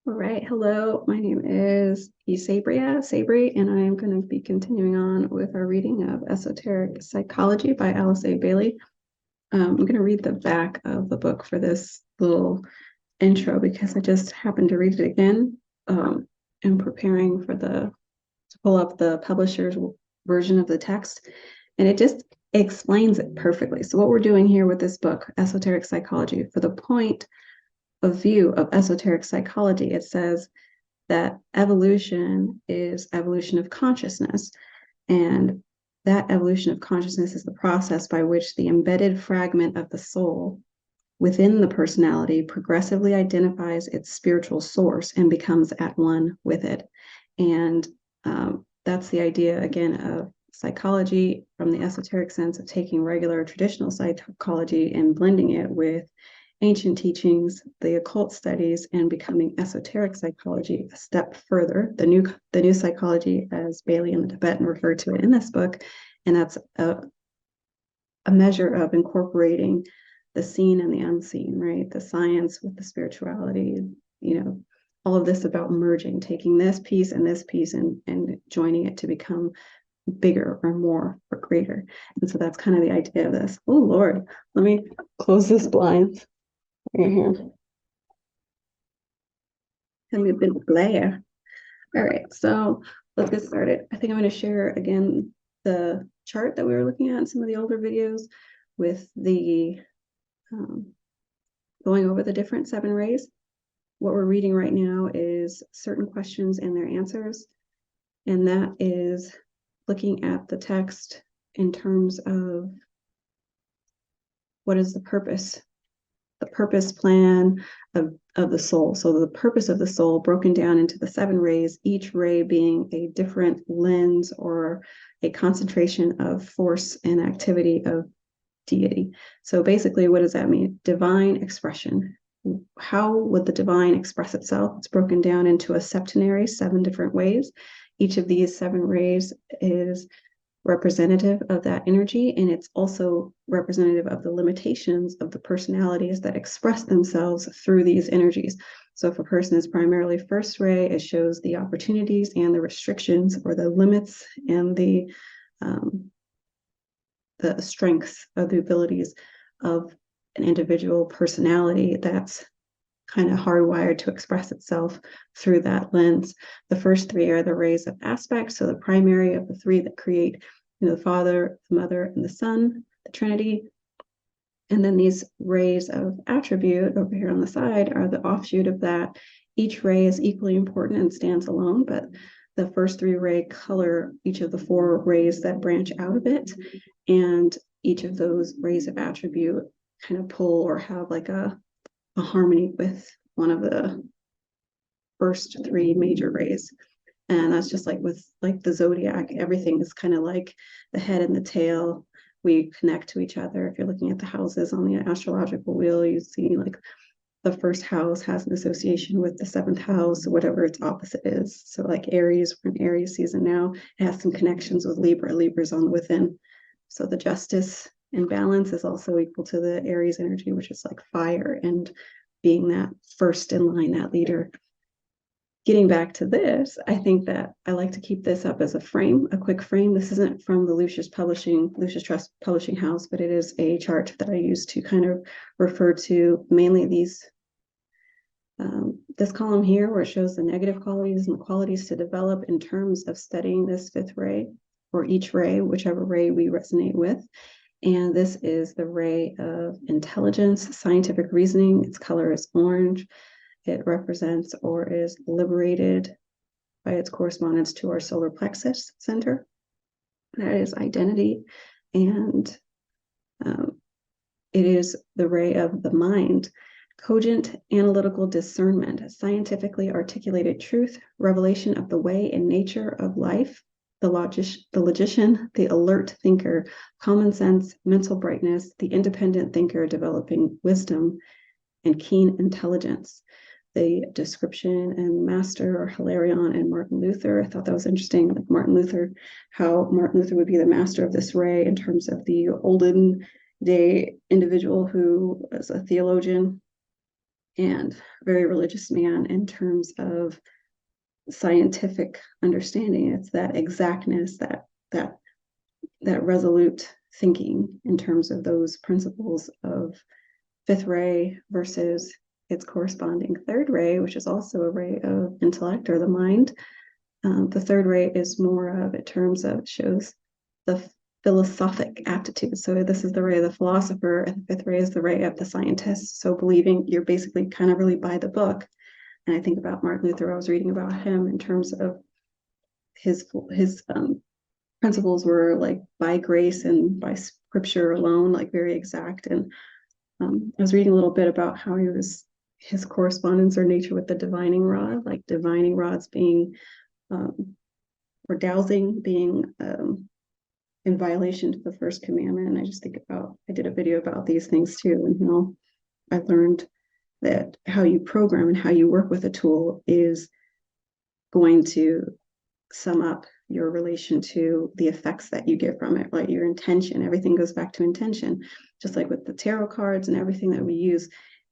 All right. Hello, my name is Sabri, and I am going to be continuing on with our reading of Esoteric Psychology by Alice A. Bailey. I'm going to read the back of the book for this little intro because I just happened to read it again in preparing for to pull up the publisher's version of the text, and it just explains it perfectly. So what we're doing here with this book, Esoteric Psychology, for the point of view of esoteric psychology, it says that evolution is evolution of consciousness. And that evolution of consciousness is the process by which the embedded fragment of the soul within the personality progressively identifies its spiritual source and becomes at one with it. And that's the idea, again, of psychology from the esoteric sense of taking regular traditional psychology and blending it with ancient teachings, the occult studies, and becoming esoteric psychology a step further. The new psychology, as Bailey and the Tibetan refer to it in this book, and that's a measure of incorporating the seen and the unseen, right? The science with the spirituality, all of this about merging, taking this piece and joining it to become bigger or more or greater. And so that's kind of the idea of this. Oh Lord, let me close this blind right here. Tell me a bit of glare. All right, so let's get started. I think I'm going to share again the chart that we were looking at in some of the older videos with the going over the different 7 rays. What we're reading right now is certain questions and their answers, and that is looking at the text in terms of what is the purpose plan of the soul. So the purpose of the soul broken down into the 7 rays, each ray being a different lens or a concentration of force and activity of deity. So basically, what does that mean? Divine expression. How would the divine express itself? It's broken down into a septenary, 7 different ways. Each of these 7 rays is representative of that energy, and it's also representative of the limitations of the personalities that express themselves through these energies. So if a person is primarily first ray, it shows the opportunities and the restrictions or the limits and the strengths of the abilities of an individual personality that's kind of hardwired to express itself through that lens. The first 3 are the rays of aspect. So the primary of the 3 that create, the Father, the Mother, and the Son, the Trinity. And then these rays of attribute over here on the side are the offshoot of that. Each ray is equally important and stands alone, but the first 3 ray color each of the 4 rays that branch out of it. And each of those rays of attribute kind of pull or have like a harmony with one of the first 3 major rays. And that's just like with like the zodiac, everything is kind of like the head and the tail. We connect to each other. If you're looking at the houses on the astrological wheel, you see like the first house has an association with the 7th house, whatever its opposite is. So like Aries, we're in Aries season now, it has some connections with Libra. Libra's on the within. So the justice and balance is also equal to the Aries energy, which is like fire and being that first in line, that leader. Getting back to this, I think that I like to keep this up as a frame, a quick frame. This isn't from the Lucis Trust Publishing House, but it is a chart that I use to kind of refer to mainly this column here, where it shows the negative qualities and the qualities to develop in terms of studying this 5th ray, or each ray, whichever ray we resonate with. And this is the ray of intelligence, scientific reasoning. Its color is orange. It represents or is liberated by its correspondence to our solar plexus center. That is identity. And it is the ray of the mind, cogent analytical discernment, scientifically articulated truth, revelation of the way and nature of life, the logician, the alert thinker, common sense, mental brightness, the independent thinker developing wisdom and keen intelligence. The description and master or Hilarion and Martin Luther. I thought that was interesting, like how Martin Luther would be the master of this ray in terms of the olden day individual who was a theologian and very religious man in terms of scientific understanding. It's that exactness, that resolute thinking in terms of those principles of fifth ray versus its corresponding third ray, which is also a ray of intellect or the mind. The third ray is more of, in terms of, shows the philosophic aptitude. So this is the ray of the philosopher, and the fifth ray is the ray of the scientist. So believing you're basically kind of really by the book. And I think about Martin Luther. I was reading about him in terms of his principles were like by grace and by scripture alone, like very exact. And I was reading a little bit about how his correspondence or nature with the divining rod, like divining rods being or dowsing being in violation to the first commandment. And I just think about, I did a video about these things too, and how I learned that how you program and how you work with a tool is going to sum up your relation to the effects that you get from it, like your intention. Everything goes back to intention, just like with the tarot cards and everything that we use.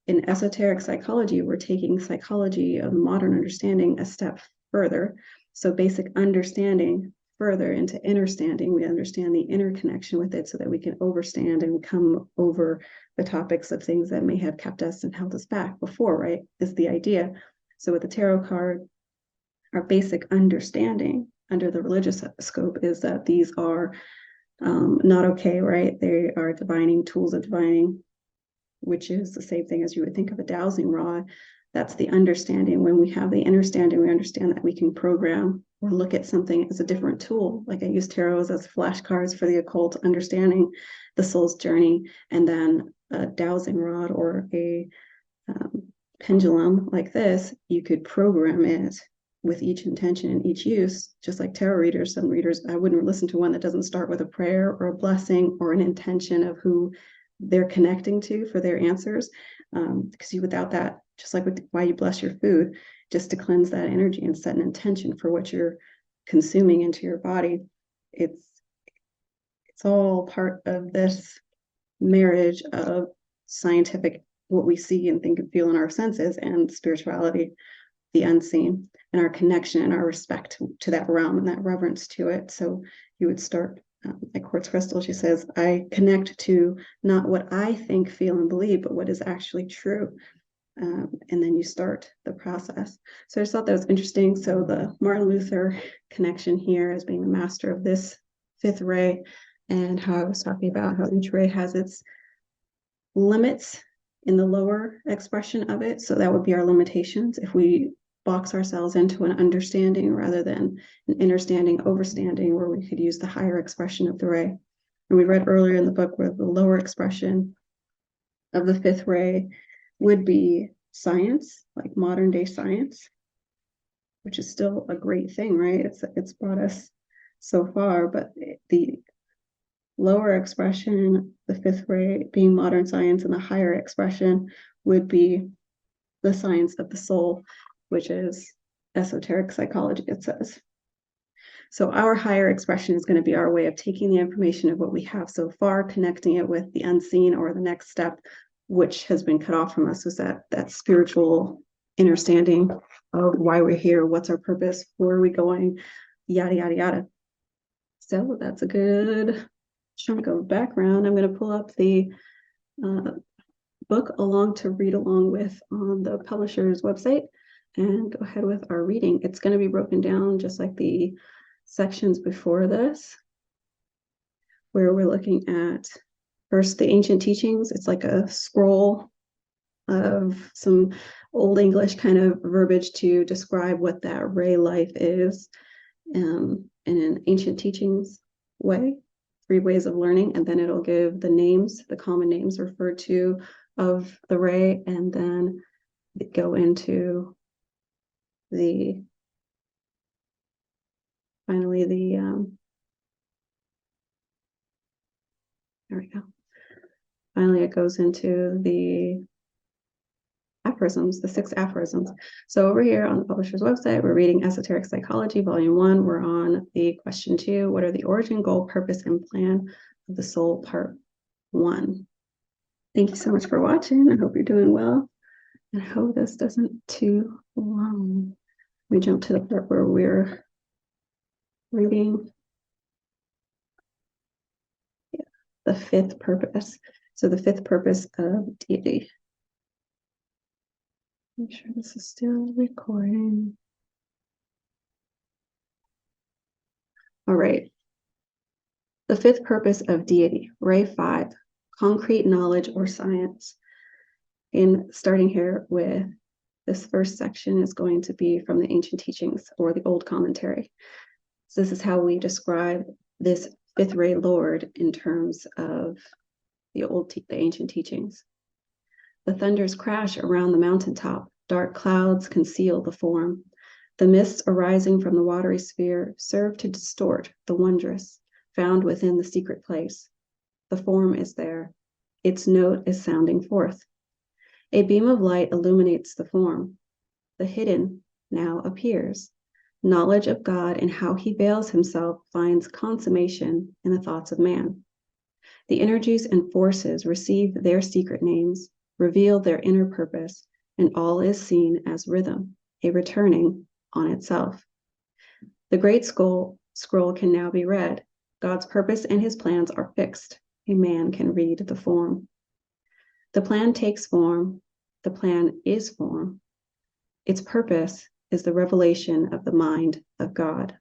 In esoteric psychology, we're taking psychology of modern understanding a step further. So basic understanding further into understanding. We understand the interconnection with it so that we can overstand and come over the topics of things that may have kept us and held us back before, right? Is the idea. So with the tarot card, our basic understanding under the religious scope is that these are not okay, right? They are divining, tools of divining, which is the same thing as you would think of a dowsing rod. That's the understanding. When we have the understanding, we understand that we can program or look at something as a different tool. Like I use tarots as flashcards for the occult, understanding the soul's journey, and then a dowsing rod or a pendulum like this, you could program it with each intention and each use, just like tarot readers. Some readers, I wouldn't listen to one that doesn't start with a prayer or a blessing or an intention of who they're connecting to for their answers. Because without that, just like with why you bless your food, just to cleanse that energy and set an intention for what you're consuming into your body, it's all part of this marriage of scientific, what we see and think and feel in our senses, and spirituality, the unseen, and our connection and our respect to that realm and that reverence to it. So you would start, like Quartz Crystal, she says, I connect to not what I think, feel, and believe, but what is actually true. And then you start the process. So I just thought that was interesting. So the Martin Luther connection here as being the master of this fifth ray, and how I was talking about how each ray has its limits in the lower expression of it. So that would be our limitations. If we box ourselves into an understanding rather than an understanding, overstanding, where we could use the higher expression of the ray. And we read earlier in the book where the lower expression of the fifth ray would be science, like modern day science, which is still a great thing, right? It's brought us so far, but the lower expression, the fifth ray being modern science, and the higher expression would be the science of the soul, which is esoteric psychology, it says. So our higher expression is going to be our way of taking the information of what we have so far, connecting it with the unseen or the next step, which has been cut off from us, is that spiritual understanding of why we're here, what's our purpose, where are we going, yada, yada, yada. So that's a good chunk of background. I'm going to pull up the book along to read along with on the publisher's website and go ahead with our reading. It's going to be broken down just like the sections before this, where we're looking at first the ancient teachings. It's like a scroll of some old English kind of verbiage to describe what that ray life is in an ancient teachings way, 3 ways of learning, and then it'll give the names, the common names referred to of the ray, and then go into the finally the there we go. Finally, it goes into the aphorisms, the 6 aphorisms. So over here on the publisher's website, we're reading Esoteric Psychology, Volume 1. We're on the question 2. What are the origin, goal, purpose, and plan of the soul, Part 1. Thank you so much for watching. I hope you're doing well. And I hope this doesn't too long. We jump to the part where we're reading the fifth purpose. So the fifth purpose of deity. Make sure this is still recording. All right. The fifth purpose of deity, Ray 5, concrete knowledge or science. And starting here with this first section is going to be from the ancient teachings or the old commentary. So this is how we describe this fifth ray Lord in terms of the ancient teachings. The thunders crash around the mountaintop. Dark clouds conceal the form. The mists arising from the watery sphere serve to distort the wondrous found within the secret place. The form is there. Its note is sounding forth. A beam of light illuminates the form. The hidden now appears. Knowledge of God and how he veils himself finds consummation in the thoughts of man. The energies and forces receive their secret names, reveal their inner purpose, and all is seen as rhythm, a returning on itself. The great scroll can now be read. God's purpose and his plans are fixed. A man can read the form. The plan takes form. The plan is form. Its purpose is the revelation of the mind of God.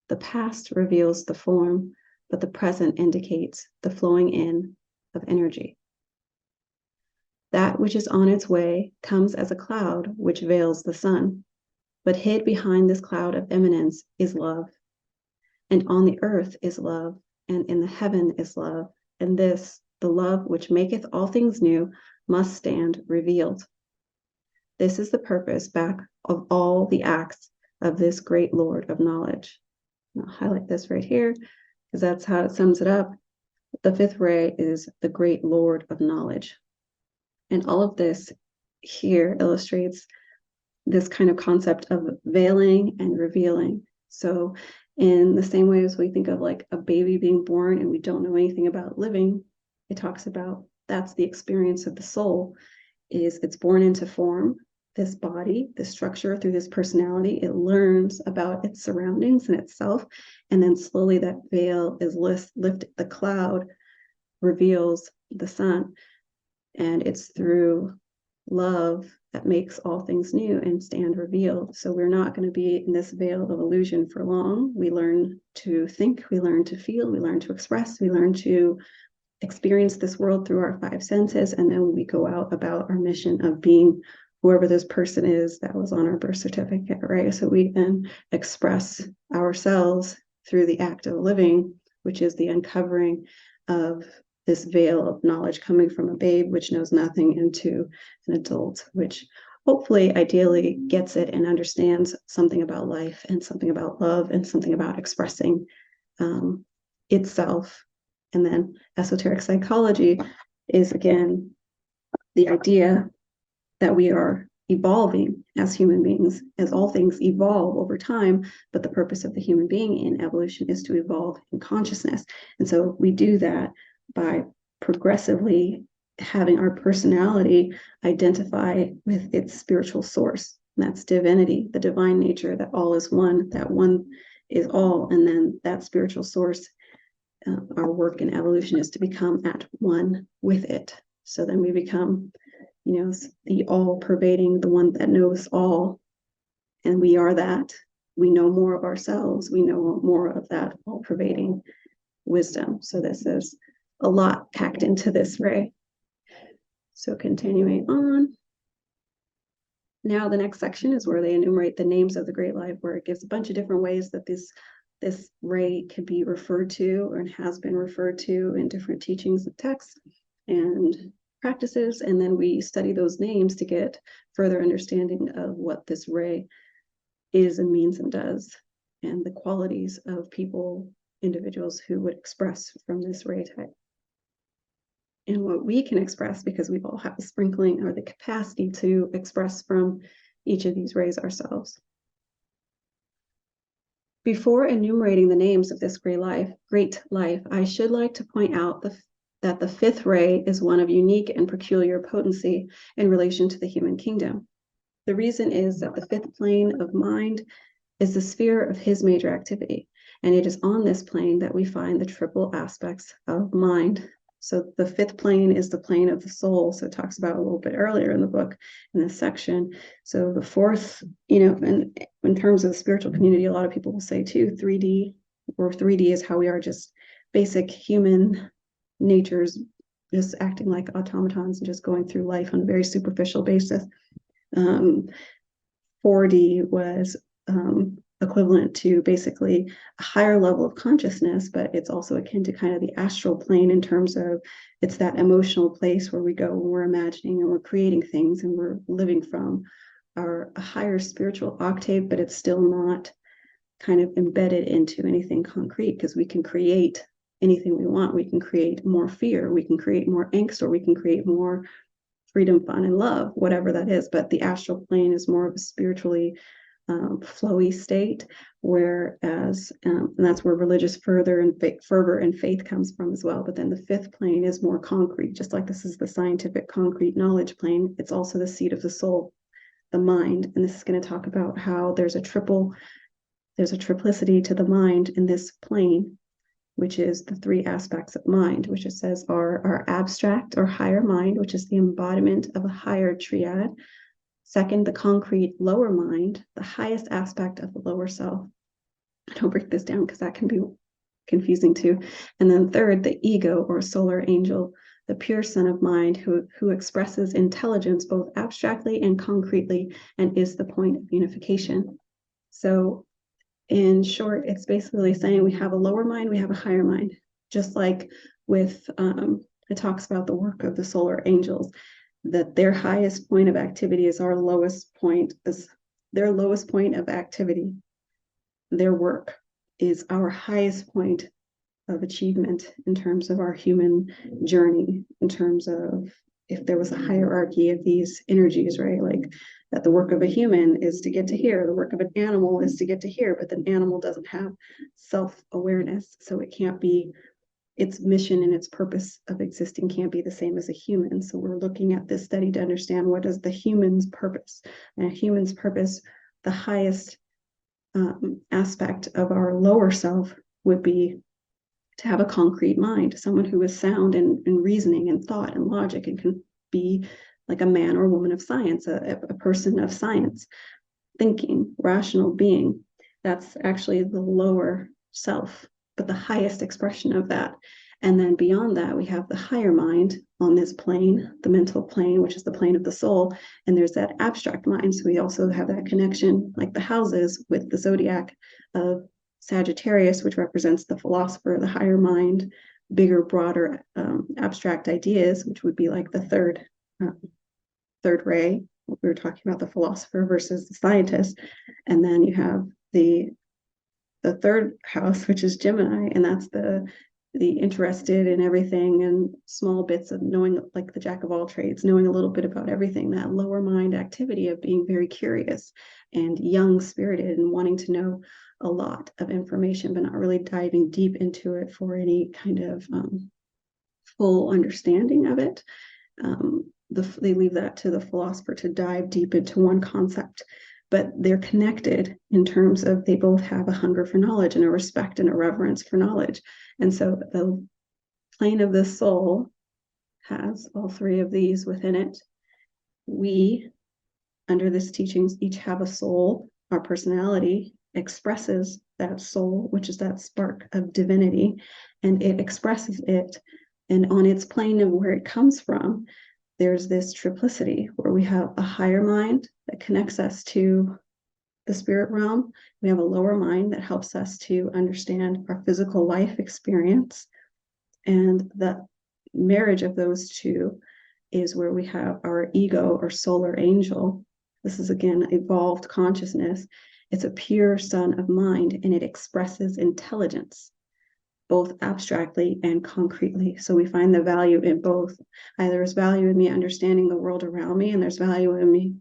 The past reveals the form, but the present indicates the flowing in of energy. That which is on its way comes as a cloud which veils the sun, but hid behind this cloud of eminence is love. And on the earth is love, and in the heaven is love, and this, the love which maketh all things new, must stand revealed. This is the purpose back of all the acts of this great Lord of knowledge. And I'll highlight this right here, because that's how it sums it up. The fifth ray is the great Lord of knowledge. And all of this here illustrates this kind of concept of veiling and revealing. So in the same way as we think of like a baby being born and we don't know anything about living, it talks about that's the experience of the soul, is it's born into form, this body, this structure, through this personality. It learns about its surroundings and itself, and then slowly that veil is lifted, the cloud reveals the sun, and it's through love that makes all things new and stand revealed. So we're not going to be in this veil of illusion for long. We learn to think, we learn to feel, we learn to express, we learn to experience this world through our five senses, and then we go out about our mission of being whoever this person is that was on our birth certificate, right? So we then express ourselves through the act of living, which is the uncovering of this veil of knowledge coming from a babe which knows nothing into an adult which hopefully ideally gets it and understands something about life and something about love and something about expressing itself. And then esoteric psychology is, again, the idea that we are evolving as human beings, as all things evolve over time, but the purpose of the human being in evolution is to evolve in consciousness. And so we do that by progressively having our personality identify with its spiritual source. And that's divinity, the divine nature, that all is one, that one is all. And then that spiritual source, our work in evolution is to become at one with it. So then we become, the all pervading, the one that knows all. And we are that. We know more of ourselves. We know more of that all pervading wisdom. So this is a lot packed into this ray. So continuing on. Now the next section is where they enumerate the names of the great life, where it gives a bunch of different ways that this ray could be referred to and has been referred to in different teachings and texts and practices. And then we study those names to get further understanding of what this ray is and means and does, and the qualities of people, individuals who would express from this ray type. And what we can express, because we all have the sprinkling or the capacity to express from each of these rays ourselves. Before enumerating the names of this great life, I should like to point out that the fifth ray is one of unique and peculiar potency in relation to the human kingdom. The reason is that the fifth plane of mind is the sphere of his major activity, and it is on this plane that we find the triple aspects of mind. So the fifth plane is the plane of the soul. So it talks about a little bit earlier in the book, in this section. So the fourth, and in terms of the spiritual community, a lot of people will say too, 3D, or 3D is how we are, just basic human natures, just acting like automatons and just going through life on a very superficial basis. 4D was equivalent to basically a higher level of consciousness, but it's also akin to kind of the astral plane in terms of it's that emotional place where we go when we're imagining and we're creating things and we're living from a higher spiritual octave, but it's still not kind of embedded into anything concrete, because we can create anything we want. We can create more fear, we can create more angst, or we can create more freedom, fun, and love, whatever that is. But the astral plane is more of a spiritually flowy state, whereas and that's where religious fervor and faith comes from as well. But then the fifth plane is more concrete, just like this is the scientific concrete knowledge plane. It's also the seat of the soul, the mind. And this is going to talk about how there's a triplicity to the mind in this plane, which is the three aspects of mind, which it says are our abstract or higher mind, which is the embodiment of a higher triad. Second, the concrete lower mind, the highest aspect of the lower self. I'll break this down because that can be confusing too. And then third, the ego or solar angel, the pure son of mind who expresses intelligence both abstractly and concretely and is the point of unification. So in short, it's basically saying we have a lower mind, we have a higher mind, just like with, it talks about the work of the solar angels, that their highest point of activity is our lowest point, is their lowest point of activity. Their work is our highest point of achievement in terms of our human journey, in terms of if there was a hierarchy of these energies, right? Like that the work of a human is to get to here, the work of an animal is to get to here, but the animal doesn't have self-awareness, so it can't be, its mission and its purpose of existing can't be the same as a human. So we're looking at this study to understand what is the human's purpose. And a human's purpose, the highest aspect of our lower self would be to have a concrete mind, someone who is sound in reasoning and thought and logic and can be like a man or woman of science, a person of science, thinking, rational being. That's actually the lower self, but the highest expression of that. And then beyond that, we have the higher mind on this plane, the mental plane, which is the plane of the soul. And there's that abstract mind. So we also have that connection, like the houses, with the zodiac of Sagittarius, which represents the philosopher, the higher mind, bigger, broader, abstract ideas, which would be like the third ray. We were talking about the philosopher versus the scientist. And then you have the third house, which is Gemini, and that's the interested in everything and small bits of knowing, like the jack of all trades, knowing a little bit about everything, that lower mind activity of being very curious and young spirited and wanting to know a lot of information, but not really diving deep into it for any kind of full understanding of it. They leave that to the philosopher to dive deep into one concept, but they're connected in terms of they both have a hunger for knowledge and a respect and a reverence for knowledge. And so the plane of the soul has all three of these within it. We, under this teachings, each have a soul. Our personality expresses that soul, which is that spark of divinity, and it expresses it. And on its plane of where it comes from, there's this triplicity where we have a higher mind that connects us to the spirit realm. We have a lower mind that helps us to understand our physical life experience. And the marriage of those two is where we have our ego or solar angel. This is, again, evolved consciousness. It's a pure son of mind, and it expresses intelligence, both abstractly and concretely. So we find the value in both. There's value in me understanding the world around me, and there's value in me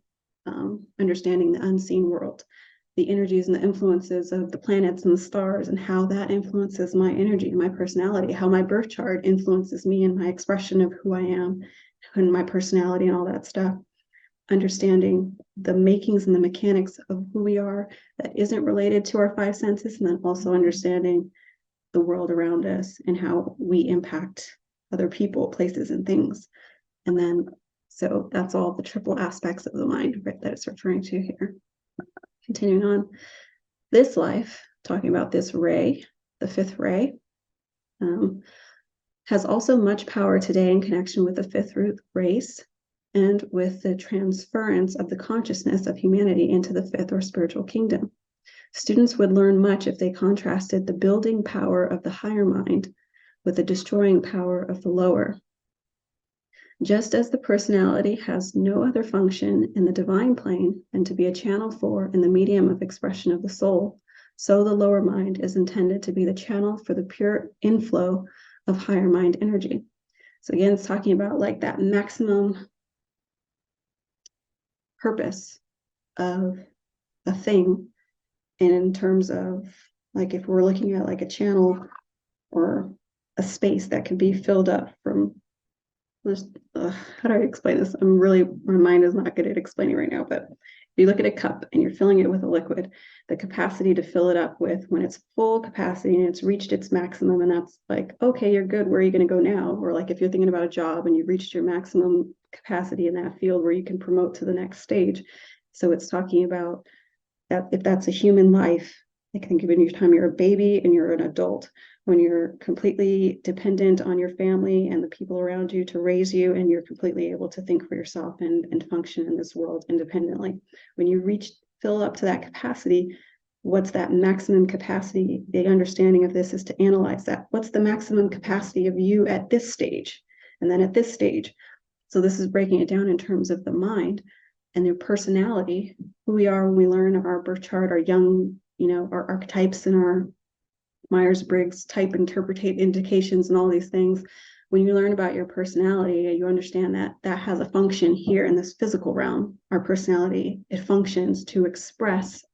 understanding the unseen world. the energies and the influences of the planets and the stars and how that influences my energy, my personality, how my birth chart influences me and my expression of who I am and my personality and all that stuff. Understanding the makings and the mechanics of who we are that isn't related to our five senses, and then also understanding the world around us and how we impact other people, places, and things. And then, so that's all the triple aspects of the mind, right, that it's referring to here. Continuing on, this life, talking about this ray, the fifth ray, has also much power today in connection with the fifth root race and with the transference of the consciousness of humanity into the fifth or spiritual kingdom. Students would learn much if they contrasted the building power of the higher mind with the destroying power of the lower. Just as the personality has no other function in the divine plane than to be a channel for and the medium of expression of the soul, so the lower mind is intended to be the channel for the pure inflow of higher mind energy. So again, it's talking about like that maximum purpose of a thing. And in terms of like, if we're looking at like a channel or a space that can be filled up from, how do I explain this? My mind is not good at explaining right now, but if you look at a cup and you're filling it with a liquid, the capacity to fill it up with when it's full capacity and it's reached its maximum, and that's like, okay, you're good, where are you going to go now? Or like if you're thinking about a job and you've reached your maximum capacity in that field where you can promote to the next stage. So it's talking about that if that's a human life, like think of it any time you're a baby and you're an adult, when you're completely dependent on your family and the people around you to raise you, and you're completely able to think for yourself and function in this world independently. When you fill up to that capacity, what's that maximum capacity? The understanding of this is to analyze that. What's the maximum capacity of you at this stage? And then at this stage. So this is breaking it down in terms of the mind and their personality, who we are when we learn our birth chart, our young, our archetypes and our Myers-Briggs type indications and all these things. When you learn about your personality, you understand that that has a function here in this physical realm. Our personality, it functions to express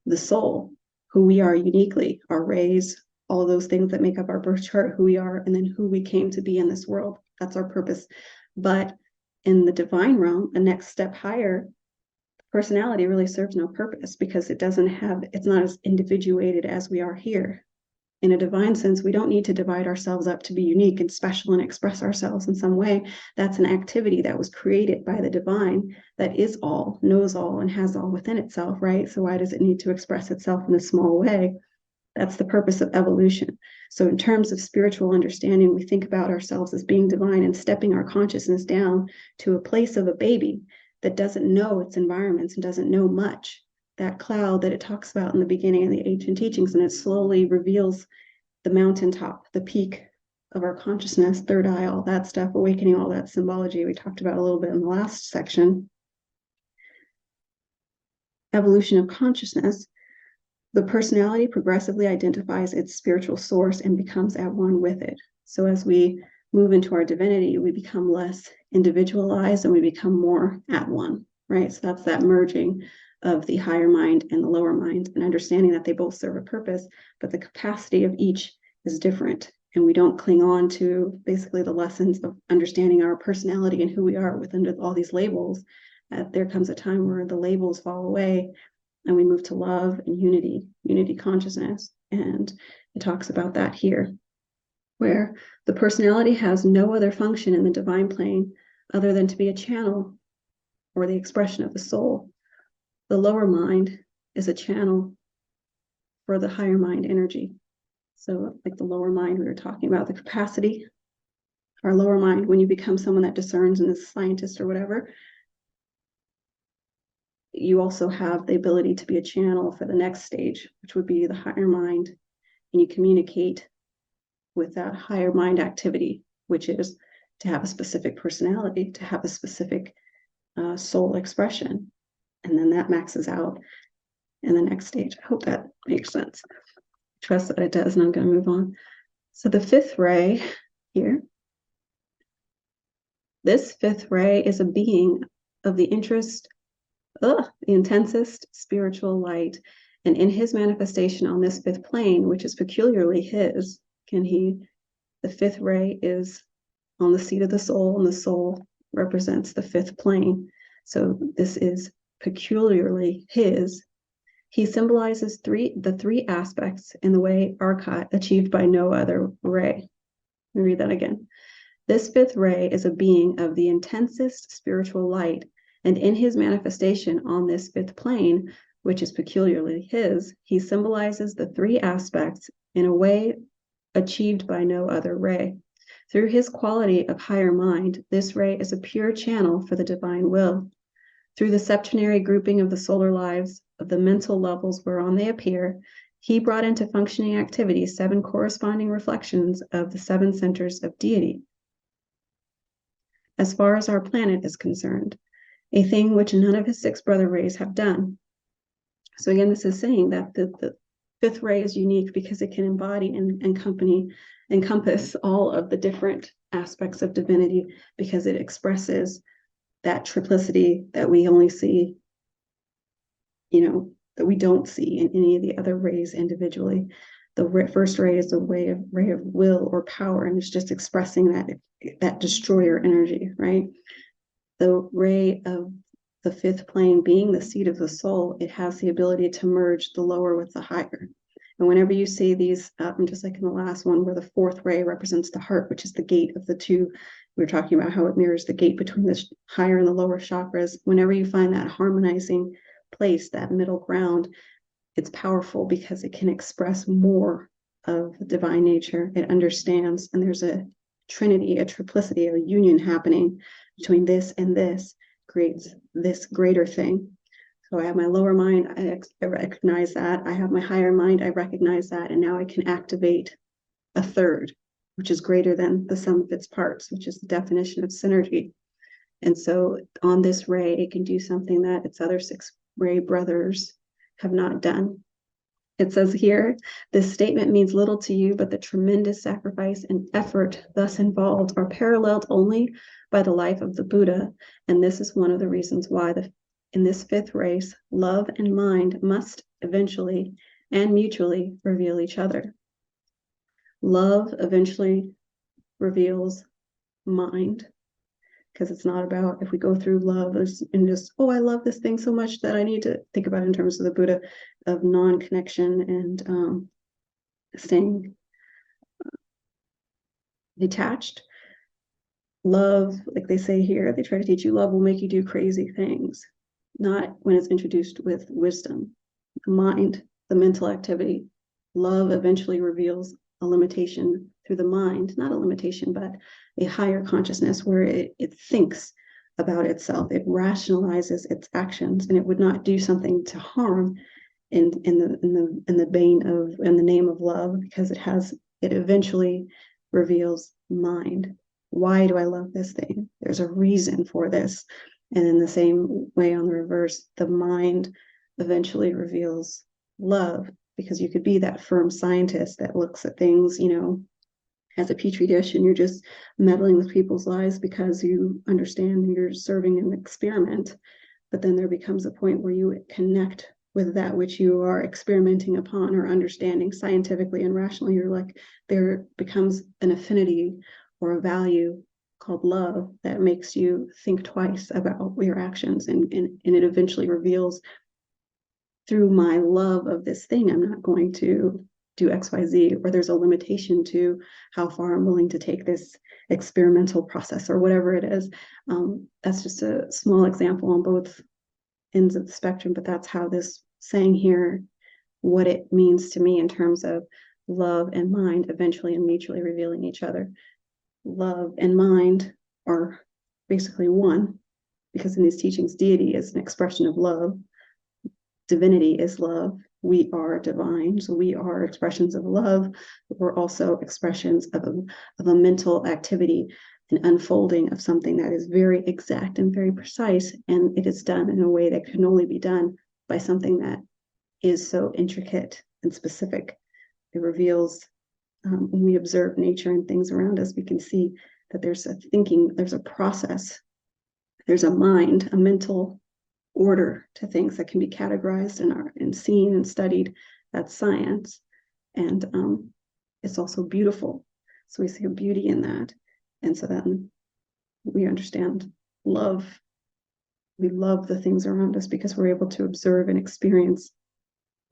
the soul, who we are uniquely, our rays, all of those things that make up our birth chart, who we are, and then who we came to be in this world. That's our purpose. But in the divine realm, the next step higher, personality really serves no purpose because it's not as individuated as we are here. In a divine sense, we don't need to divide ourselves up to be unique and special and express ourselves in some way. That's an activity that was created by the divine that is all, knows all, and has all within itself, right? So why does it need to express itself in a small way? That's the purpose of evolution. So in terms of spiritual understanding, we think about ourselves as being divine and stepping our consciousness down to a place of a baby that doesn't know its environments and doesn't know much. That cloud that it talks about in the beginning of the ancient teachings, and it slowly reveals the mountaintop, the peak of our consciousness, third eye, all that stuff, awakening, all that symbology we talked about a little bit in the last section. Evolution of consciousness. The personality progressively identifies its spiritual source and becomes at one with it. So as we move into our divinity, we become less individualized and we become more at one, right? So that's that merging of the higher mind and the lower mind, and understanding that they both serve a purpose, but the capacity of each is different. And we don't cling on to basically the lessons of understanding our personality and who we are within all these labels. There comes a time where the labels fall away and we move to love and unity consciousness. And it talks about that here, where the personality has no other function in the divine plane other than to be a channel or the expression of the soul. The lower mind is a channel for the higher mind energy. So like the lower mind, we were talking about the capacity, our lower mind, when you become someone that discerns and is a scientist or whatever, you also have the ability to be a channel for the next stage, which would be the higher mind. And you communicate with that higher mind activity, which is to have a specific personality, to have a specific soul expression. And then that maxes out in the next stage. I hope that makes sense. Trust that it does, and I'm going to move on. So the fifth ray here, this fifth ray is a being of the intensest spiritual light And in his manifestation on this fifth plane, which is peculiarly his, the fifth ray is on the seat of the soul, and the soul represents the fifth plane. So this is peculiarly his. He symbolizes the three aspects in the way Arcot achieved by no other ray. Let me read that again. This fifth ray is a being of the intensest spiritual light, and in his manifestation on this fifth plane, which is peculiarly his, he symbolizes the three aspects in a way achieved by no other ray. Through his quality of higher mind, this ray is a pure channel for the divine will. Through the septenary grouping of the solar lives of the mental levels whereon they appear, he brought into functioning activity 7 corresponding reflections of the 7 centers of deity. As far as our planet is concerned, a thing which none of his 6 brother rays have done. So again, this is saying that the fifth ray is unique because it can embody and encompass all of the different aspects of divinity, because it expresses that triplicity that we only see, that we don't see in any of the other rays individually. The first ray is the ray of will or power, and it's just expressing that destroyer energy, right? The ray of the fifth plane being the seat of the soul, it has the ability to merge the lower with the higher. And whenever you see these, just like in the last one, where the fourth ray represents the heart, which is the gate of the two, we were talking about how it mirrors the gate between the higher and the lower chakras. Whenever you find that harmonizing place, that middle ground, it's powerful because it can express more of the divine nature. It understands, and there's a trinity, a triplicity, a union happening between this and this, creates this greater thing. So I have my lower mind, I recognize that. I have my higher mind, I recognize that. And now I can activate a third, which is greater than the sum of its parts, which is the definition of synergy. And so on this ray, it can do something that its other 6 ray brothers have not done. It says here, this statement means little to you, but the tremendous sacrifice and effort thus involved are paralleled only by the life of the Buddha. And this is one of the reasons why in this fifth race, love and mind must eventually and mutually reveal each other. Love eventually reveals mind, because it's not about, if we go through love and just, oh, I love this thing so much that I need to think about it in terms of the Buddha of non-connection and staying detached. Love, like they say here, they try to teach you, love will make you do crazy things, not when it's introduced with wisdom, the mind, the mental activity. Love eventually reveals a limitation through the mind, not a limitation, but a higher consciousness where it thinks about itself, it rationalizes its actions, and it would not do something to harm in the name of love, because it eventually reveals mind. Why do I love this thing? There's a reason for this. And in the same way, on the reverse, the mind eventually reveals love, because you could be that firm scientist that looks at things, as a petri dish, and you're just meddling with people's lives because you understand you're serving an experiment. But then there becomes a point where you connect with that which you are experimenting upon or understanding scientifically and rationally. You're like, there becomes an affinity or a value called love that makes you think twice about your actions, and it eventually reveals, through my love of this thing, I'm not going to do XYZ, or there's a limitation to how far I'm willing to take this experimental process or whatever it is. That's just a small example on both ends of the spectrum, but that's how this saying here, what it means to me in terms of love and mind eventually and mutually revealing each other. Love and mind are basically one, because in these teachings, deity is an expression of love. Divinity is love. We are divine, so we are expressions of love. We're also expressions of a mental activity, an unfolding of something that is very exact and very precise, and it is done in a way that can only be done by something that is so intricate and specific. It reveals, when we observe nature and things around us, we can see that there's a thinking, there's a process, there's a mind, a mental order to things that can be categorized and seen and studied. That's science. And it's also beautiful. So we see a beauty in that. And so then we understand love. We love the things around us because we're able to observe and experience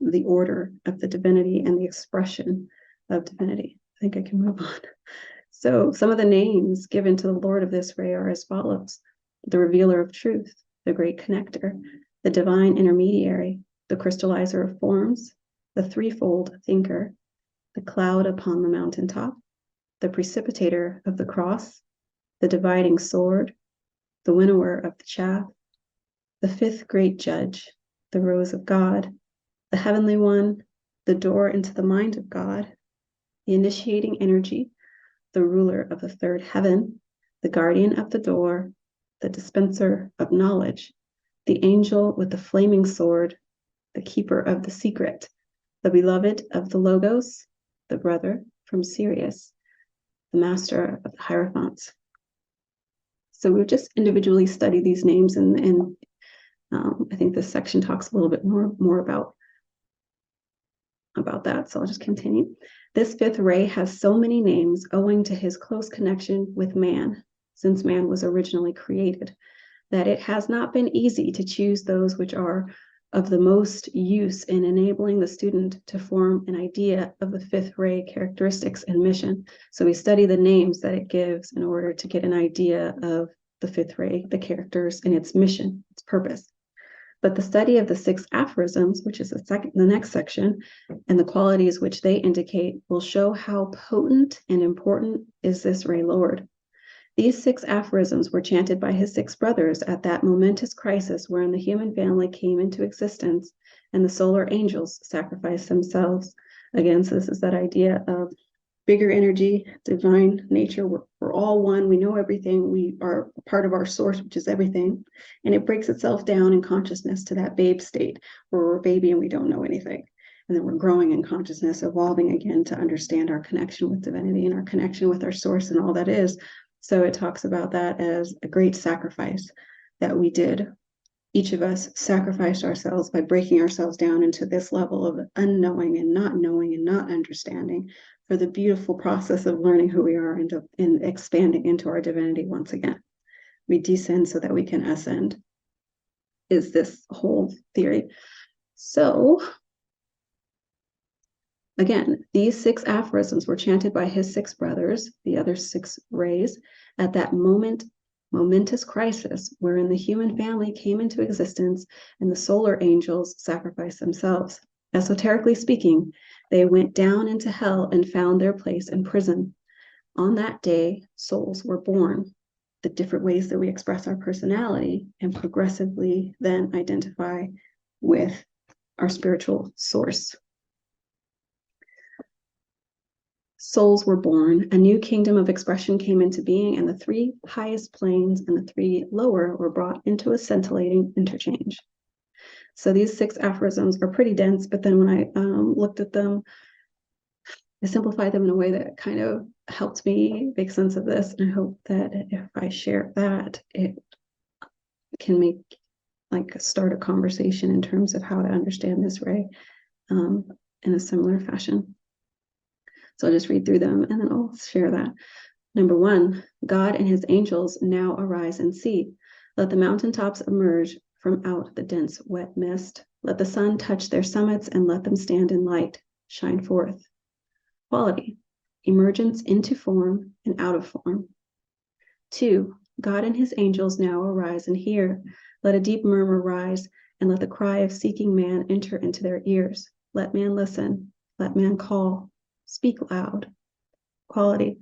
the order of the divinity and the expression of divinity. I think I can move on. So some of the names given to the Lord of this ray are as follows: the revealer of truth, the great connector, the divine intermediary, the crystallizer of forms, the threefold thinker, the cloud upon the mountaintop, the precipitator of the cross, the dividing sword, the winnower of the chaff, the fifth great judge, the rose of God, the heavenly one, the door into the mind of God, the initiating energy, the ruler of the third heaven, the guardian of the door, the dispenser of knowledge, the angel with the flaming sword, the keeper of the secret, the beloved of the Logos, the brother from Sirius, the master of the Hierophants. So we've just individually studied these names, and I think this section talks a little bit more about that. So I'll just continue. This fifth ray has so many names owing to his close connection with man, since man was originally created, that it has not been easy to choose those which are of the most use in enabling the student to form an idea of the fifth ray characteristics and mission. So we study the names that it gives in order to get an idea of the fifth ray, the characters, and its mission, its purpose. But the study of the 6 aphorisms, which is the next section, and the qualities which they indicate will show how potent and important is this ray Lord. These 6 aphorisms were chanted by his 6 brothers at that momentous crisis wherein the human family came into existence and the solar angels sacrificed themselves. Again, so this is that idea of bigger energy, divine nature. We're all one. We know everything. We are part of our source, which is everything. And it breaks itself down in consciousness to that babe state where we're a baby and we don't know anything. And then we're growing in consciousness, evolving again to understand our connection with divinity and our connection with our source and all that is. So it talks about that as a great sacrifice that we did. Each of us sacrificed ourselves by breaking ourselves down into this level of unknowing and not understanding for the beautiful process of learning who we are and expanding into our divinity once again. We descend so that we can ascend, is this whole theory. So again, these 6 aphorisms were chanted by his 6 brothers, the other 6 rays, at that momentous crisis wherein the human family came into existence and the solar angels sacrificed themselves. Esoterically speaking, they went down into hell and found their place in prison. On that day, souls were born, the different ways that we express our personality, and progressively then identify with our spiritual source. Souls were born, a new kingdom of expression came into being, and the 3 highest planes and the 3 lower were brought into a scintillating interchange. So these 6 aphorisms are pretty dense, but then when I looked at them, I simplified them in a way that kind of helped me make sense of this. And I hope that if I share that, it can start a conversation in terms of how to understand this ray in a similar fashion. So I'll just read through them and then I'll share that. Number 1, God and his angels now arise and see. Let the mountaintops emerge from out the dense wet mist. Let the sun touch their summits and let them stand in light, shine forth. Quality, emergence into form and out of form. 2, God and his angels now arise and hear. Let a deep murmur rise and let the cry of seeking man enter into their ears. Let man listen, let man call. Speak loud. Quality,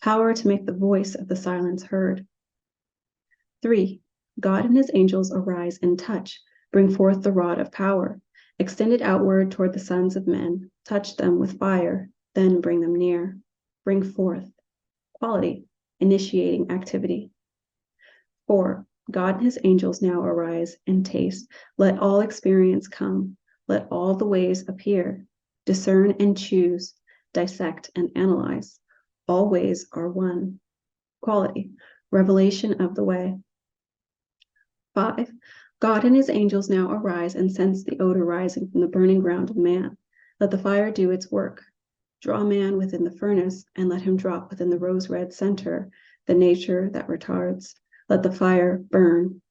power to make the voice of the silence heard. 3, God and his angels arise and touch, bring forth the rod of power, extend it outward toward the sons of men, touch them with fire, then bring them near. Bring forth. Quality, initiating activity. 4, God and his angels now arise and taste. Let all experience come. Let all the ways appear. Discern and choose. Dissect and analyze. All ways are one. Quality, revelation of the way. 5, God and his angels now arise and sense the odor rising from the burning ground of man. Let the fire do its work. Draw man within the furnace, and let him drop within the rose-red center, the nature that retards. Let the fire burn.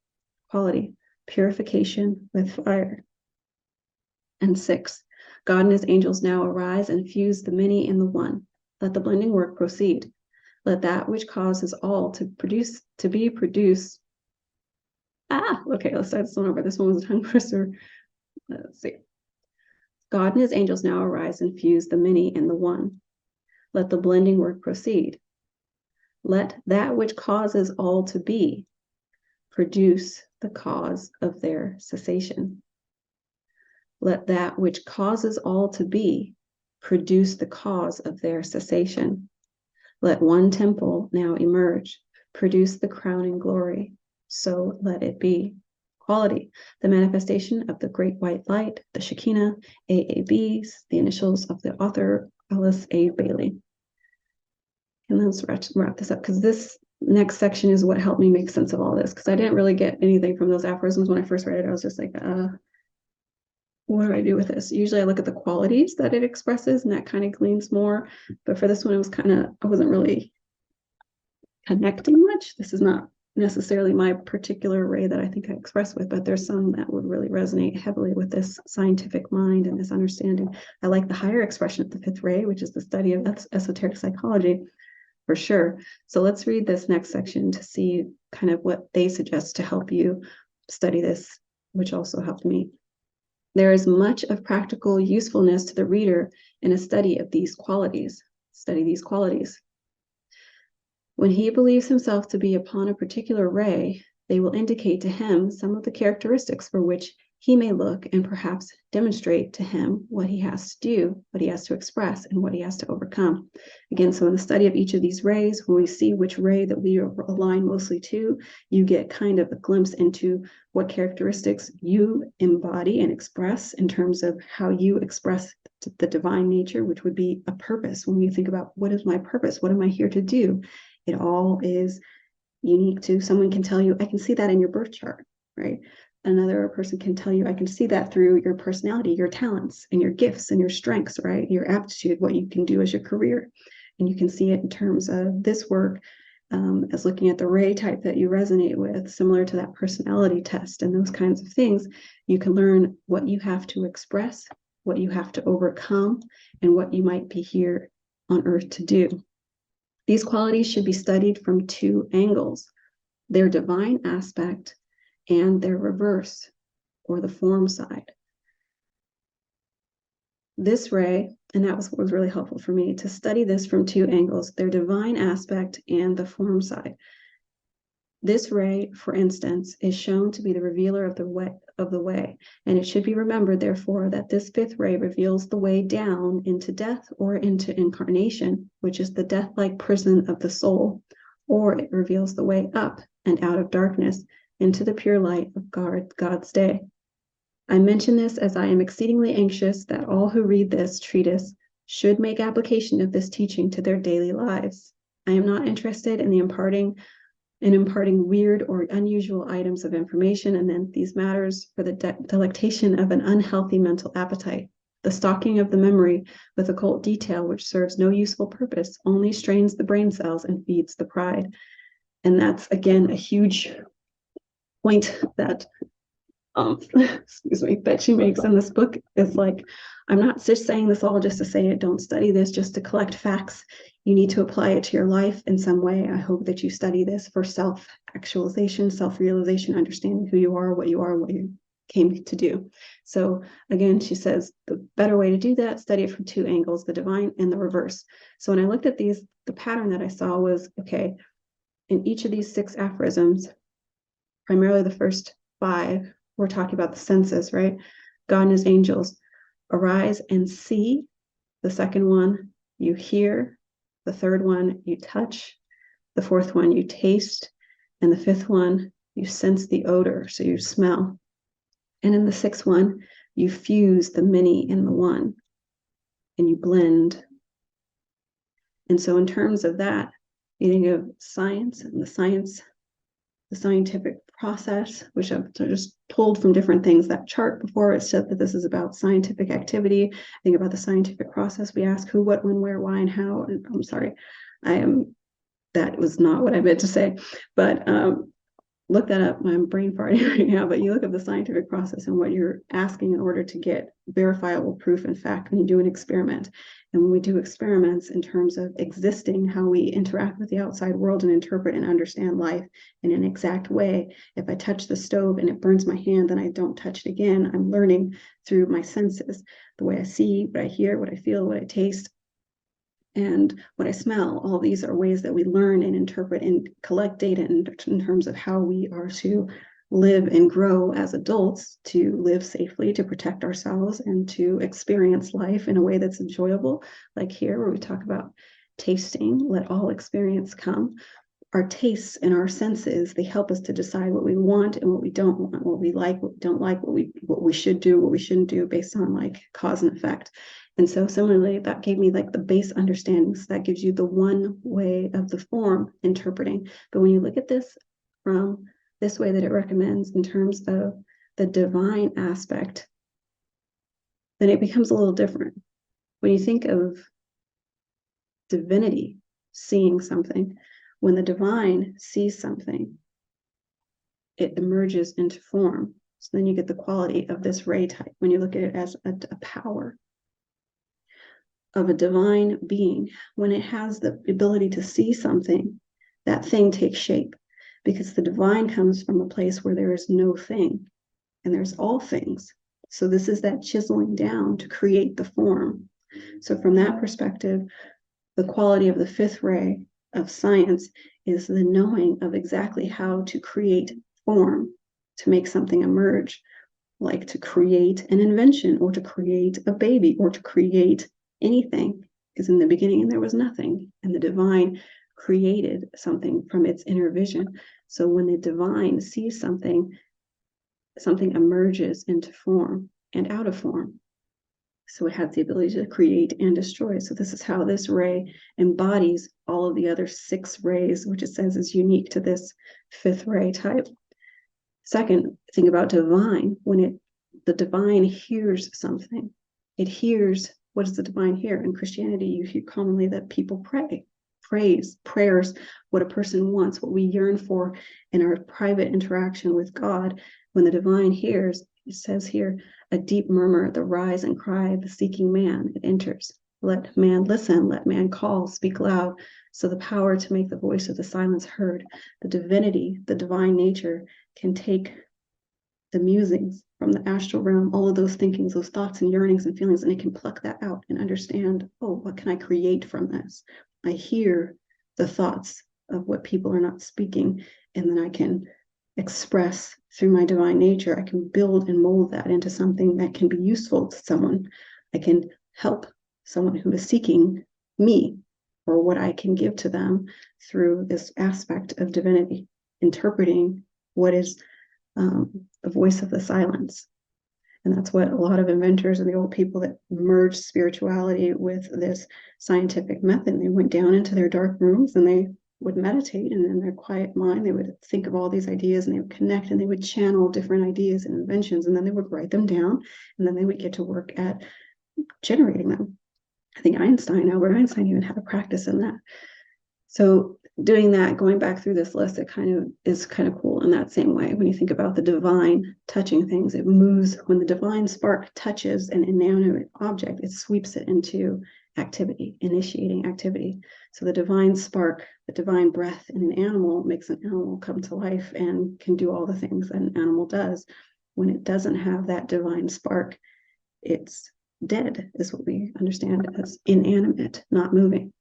Quality, purification with fire. And 6, God and his angels now arise and fuse the many in the one. Let the blending work proceed. Let that which causes all to be produced. Okay, let's start this one over. This one was a tongue twister. Let's see. God and his angels now arise and fuse the many in the one. Let the blending work proceed. Let that which causes all to be produce the cause of their cessation. Let that which causes all to be produce the cause of their cessation. Let one temple now emerge, produce the crowning glory. So let it be. Quality, the manifestation of the great white light, the Shekinah, AABs, the initials of the author, Alice A. Bailey. And let's wrap this up, because this next section is what helped me make sense of all this, because I didn't really get anything from those aphorisms when I first read it. I was just like, what do I do with this? Usually I look at the qualities that it expresses, and that kind of gleans more. But for this one, it was I wasn't really connecting much. This is not necessarily my particular ray that I think I express with, but there's some that would really resonate heavily with this scientific mind and this understanding. I like the higher expression of the fifth ray, which is the study of esoteric psychology, for sure. So let's read this next section to see kind of what they suggest to help you study this, which also helped me. There is much of practical usefulness to the reader in a study of these qualities. Study these qualities. When he believes himself to be upon a particular ray, they will indicate to him some of the characteristics for which he may look and perhaps demonstrate to him what he has to do, what he has to express, and what he has to overcome. Again, so in the study of each of these rays, when we see which ray that we align mostly to, you get kind of a glimpse into what characteristics you embody and express in terms of how you express the divine nature, which would be a purpose. When you think about what is my purpose, what am I here to do? It all is unique to someone. Can tell you, I can see that in your birth chart, right? Another person can tell you, I can see that through your personality, your talents, and your gifts and your strengths, right? Your aptitude, what you can do as your career. And you can see it in terms of this work as looking at the ray type that you resonate with, similar to that personality test and those kinds of things. You can learn what you have to express, what you have to overcome, and what you might be here on earth to do. These qualities should be studied from two angles: their divine aspect and their reverse, or the form side. This ray, and that was what was really helpful for me, to study this from two angles: their divine aspect and the form side. This ray, for instance, is shown to be the revealer of the way, and it should be remembered, therefore, that this fifth ray reveals the way down into death or into incarnation, which is the death-like prison of the soul, or it reveals the way up and out of darkness into the pure light of God's day. I mention this as I am exceedingly anxious that all who read this treatise should make application of this teaching to their daily lives. I am not interested in imparting weird or unusual items of information and then these matters for the delectation of an unhealthy mental appetite. The stocking of the memory with occult detail which serves no useful purpose only strains the brain cells and feeds the pride. And that's, again, a huge point that that she makes in this book. Is like, I'm not just saying this all just to say it. Don't study this just to collect facts. You need to apply it to your life in some way. I hope that you study this for self-actualization, self-realization, understanding who you are, what you came to do. So again, she says the better way to do that, study it from two angles: the divine and the reverse. So when I looked at these, the pattern that I saw was, okay, in each of these 6 aphorisms, primarily the first 5, we're talking about the senses, right? God and his angels arise and see. The second one, you hear. The third one, you touch. The fourth one, you taste. And the fifth one, you sense the odor, so you smell. And in the 6th one, you fuse the many in the one, and you blend. And so in terms of that, you think of science and the scientific process, which I've just pulled from different things. That chart before, it said that this is about scientific activity. I think about the scientific process. We ask who, what, when, where, why, and how. And I'm sorry, that was not what I meant to say, but look that up. I'm brain farting right now, but you look at the scientific process and what you're asking in order to get verifiable proof and fact when you do an experiment. And when we do experiments in terms of existing, how we interact with the outside world and interpret and understand life in an exact way. If I touch the stove and it burns my hand, then I don't touch it again. I'm learning through my senses, the way I see, what I hear, what I feel, what I taste, and what I smell. All these are ways that we learn and interpret and collect data in terms of how we are to live and grow as adults, to live safely, to protect ourselves, and to experience life in a way that's enjoyable. Like here, where we talk about tasting, let all experience come. Our tastes and our senses, they help us to decide what we want and what we don't want, what we like, what we don't like, what we should do, what we shouldn't do, based on like cause and effect. And so similarly, that gave me like the base understanding. So that gives you the one way of the form interpreting. But when you look at this from this way that it recommends in terms of the divine aspect, then it becomes a little different. When you think of divinity seeing something, when the divine sees something, it emerges into form. So then you get the quality of this ray type when you look at it as a power of a divine being. When it has the ability to see something, that thing takes shape, because the divine comes from a place where there is no thing and there's all things. So this is that chiseling down to create the form. So from that perspective, the quality of the fifth ray of science is the knowing of exactly how to create form, to make something emerge, like to create an invention or to create a baby or to create anything. Because in the beginning there was nothing, and the divine created something from its inner vision. So when the divine sees something, something emerges into form and out of form. So it has the ability to create and destroy. So this is how this ray embodies all of the other 6 rays, which it says is unique to this fifth ray type. Second, think about divine. When the divine hears something, it hears, what does the divine hear? In Christianity, you hear commonly that people pray. Prayers, what a person wants, what we yearn for in our private interaction with God. When the divine hears, it says here, a deep murmur, the rise and cry of the seeking man, it enters. Let man listen, let man call, speak loud. So the power to make the voice of the silence heard, the divinity, the divine nature can take the musings from the astral realm, all of those thinkings, those thoughts and yearnings and feelings, and it can pluck that out and understand, oh, what can I create from this? I hear the thoughts of what people are not speaking, and then I can express through my divine nature. I can build and mold that into something that can be useful to someone. I can help someone who is seeking me, or what I can give to them through this aspect of divinity, interpreting what is the voice of the silence. And that's what a lot of inventors and the old people that merged spirituality with this scientific method, they went down into their dark rooms and they would meditate, and in their quiet mind they would think of all these ideas and they would connect and they would channel different ideas and inventions, and then they would write them down, and then they would get to work at generating them. I think Albert Einstein even had a practice in that. So doing that, going back through this list, it is kind of cool in that same way. When you think about the divine touching things, it moves. When the divine spark touches an inanimate object, it sweeps it into activity, initiating activity. So the divine spark, the divine breath in an animal makes an animal come to life and can do all the things an animal does. When it doesn't have that divine spark, it's dead, is what we understand as inanimate, not moving.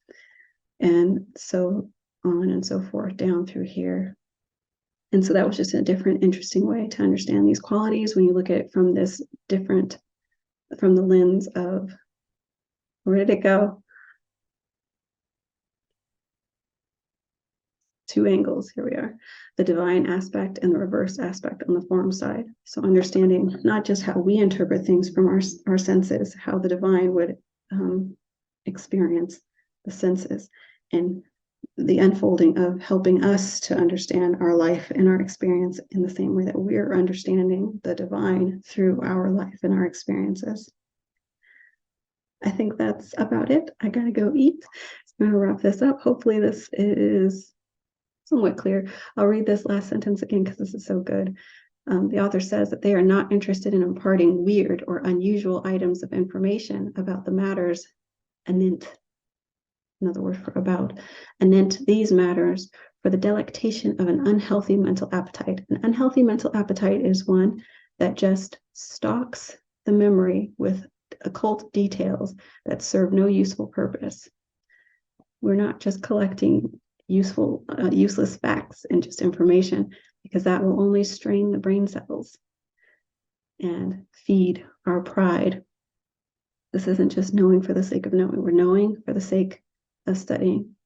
And so on and so forth down through here. And so that was just a different, interesting way to understand these qualities when you look at it from this different, from the lens of, where did it go? 2 angles, here we are, the divine aspect and the reverse aspect on the form side. So understanding not just how we interpret things from our senses, how the divine would experience the senses, and the unfolding of helping us to understand our life and our experience in the same way that we're understanding the divine through our life and our experiences. I think that's about it. I gotta go eat. I'm gonna wrap this up. Hopefully this is somewhat clear. I'll read this last sentence again because this is so good. The author says that they are not interested in imparting weird or unusual items of information about the matters anent, another word for about, anent these matters for the delectation of an unhealthy mental appetite. An unhealthy mental appetite is one that just stocks the memory with occult details that serve no useful purpose. We're not just collecting useless facts and just information, because that will only strain the brain cells and feed our pride. This isn't just knowing for the sake of knowing. We're knowing for the sake of studying.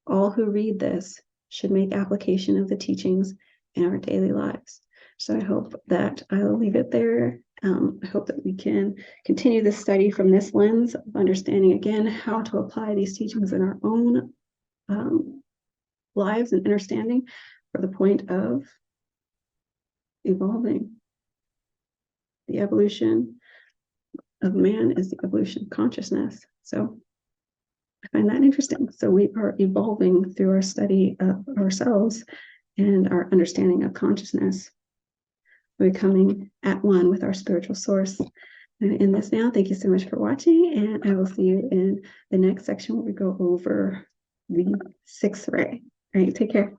All who read this should make application of the teachings in our daily lives. So I hope that I'll leave it there. I hope that we can continue this study from this lens of understanding, again, how to apply these teachings in our own lives and understanding for the point of evolving. The evolution of man is the evolution of consciousness. So I find that interesting. So we are evolving through our study of ourselves and our understanding of consciousness. We're becoming at one with our spiritual source. And in this now, thank you so much for watching, and I will see you in the next section where we go over the sixth ray. All right, take care.